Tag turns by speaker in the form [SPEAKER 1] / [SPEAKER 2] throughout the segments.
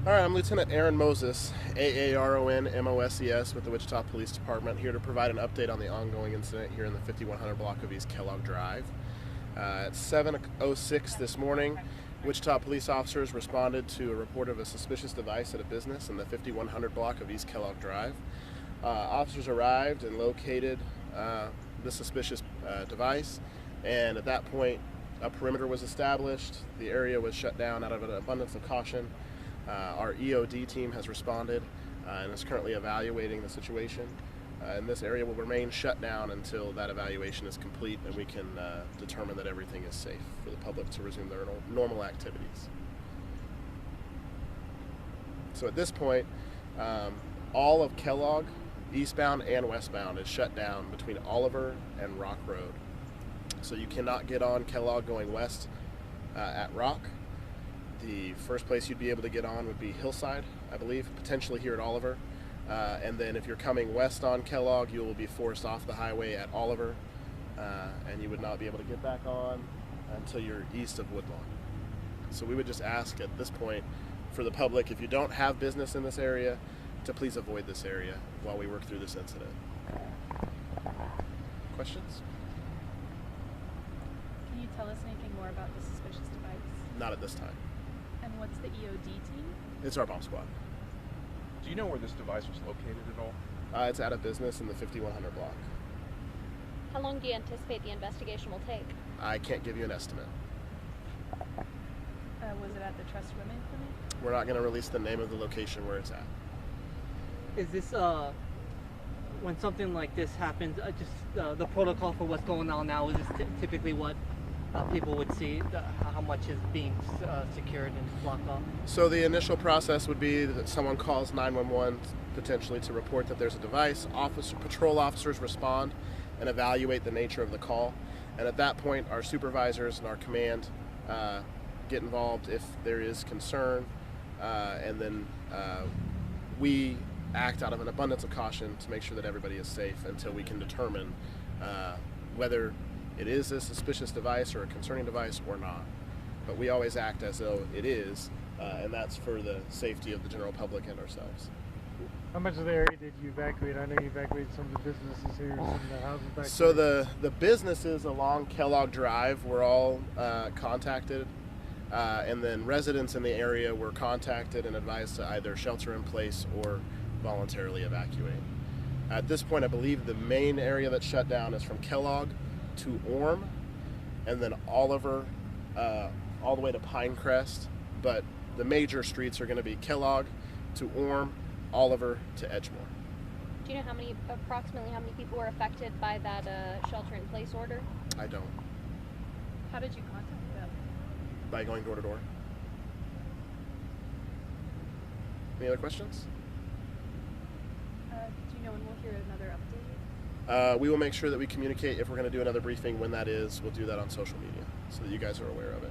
[SPEAKER 1] All right, I'm Lieutenant Aaron Moses, AARON MOSES with the Wichita Police Department, here to provide an update on the ongoing incident here in the 5100 block of East Kellogg Drive. At 7:06 this morning, Wichita police officers responded to a report of a suspicious device at a business in the 5100 block of East Kellogg Drive. Officers arrived and located the suspicious device, and at that point, a perimeter was established. The area was shut down out of an abundance of caution. Our EOD team has responded and is currently evaluating the situation. And this area will remain shut down until that evaluation is complete and we can determine that everything is safe for the public to resume their normal activities. So at this point, all of Kellogg, eastbound and westbound, is shut down between Oliver and Rock Road. So you cannot get on Kellogg going west at Rock. The first place you'd be able to get on would be Hillside, I believe, potentially here at Oliver. And then if you're coming west on Kellogg, you will be forced off the highway at Oliver, and you would not be able to get back on until you're east of Woodlawn. So we would just ask at this point for the public, if you don't have business in this area, to please avoid this area while we work through this incident. Questions?
[SPEAKER 2] Can you tell us anything more about the suspicious device?
[SPEAKER 1] Not at this time.
[SPEAKER 2] And what's the EOD team?
[SPEAKER 1] It's our bomb squad.
[SPEAKER 3] Do you know where this device was located at all?
[SPEAKER 1] It's at a business in the 5100 block.
[SPEAKER 4] How long do you anticipate the investigation will take?
[SPEAKER 1] I can't give you an estimate.
[SPEAKER 2] Was it at the Trust Women Clinic?
[SPEAKER 1] We're not going to release the name of the location where it's at.
[SPEAKER 5] Is this, when something like this happens, the protocol for what's going on now, is this typically what people would see, how much is being secured and blocked off?
[SPEAKER 1] So the initial process would be that someone calls 911 potentially to report that there's a device. Patrol officers respond and evaluate the nature of the call. And at that point, our supervisors and our command get involved if there is concern. And then we act out of an abundance of caution to make sure that everybody is safe until we can determine whether it is a suspicious device or a concerning device or not. But we always act as though it is, and that's for the safety of the general public and ourselves.
[SPEAKER 6] How much of the area did you evacuate? I know you evacuated some of the businesses here, some of the houses back
[SPEAKER 1] So
[SPEAKER 6] there.
[SPEAKER 1] the businesses along Kellogg Drive were all contacted, and then residents in the area were contacted and advised to either shelter in place or voluntarily evacuate. At this point, I believe the main area that's shut down is from Kellogg to Orm, and then Oliver all the way to Pinecrest, but the major streets are going to be Kellogg to Orm, Oliver to Edgemore.
[SPEAKER 4] Do you know approximately how many people were affected by that shelter-in-place order?
[SPEAKER 1] I don't.
[SPEAKER 2] How did you contact them?
[SPEAKER 1] By going door to door. Any other questions?
[SPEAKER 2] Do you know when we'll hear another update?
[SPEAKER 1] We will make sure that we communicate if we're going to do another briefing. When that is, we'll do that on social media so that you guys are aware of it.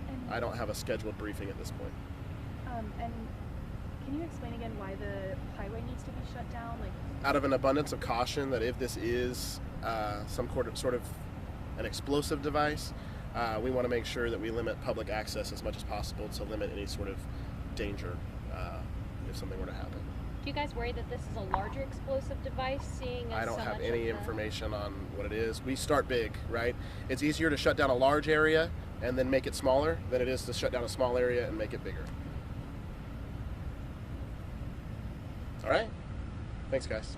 [SPEAKER 2] And,
[SPEAKER 1] I don't have a scheduled briefing at this point.
[SPEAKER 2] And can you explain again why the highway needs to be shut down?
[SPEAKER 1] Out of an abundance of caution that if this is some sort of an explosive device, we want to make sure that we limit public access as much as possible to limit any sort of danger if something were to happen.
[SPEAKER 4] Do you guys worry that this is a larger explosive device, seeing as
[SPEAKER 1] I don't
[SPEAKER 4] so
[SPEAKER 1] have
[SPEAKER 4] much
[SPEAKER 1] any
[SPEAKER 4] of the...
[SPEAKER 1] information on what it is. We start big, right? It's easier to shut down a large area and then make it smaller than it is to shut down a small area and make it bigger. All right? Thanks, guys.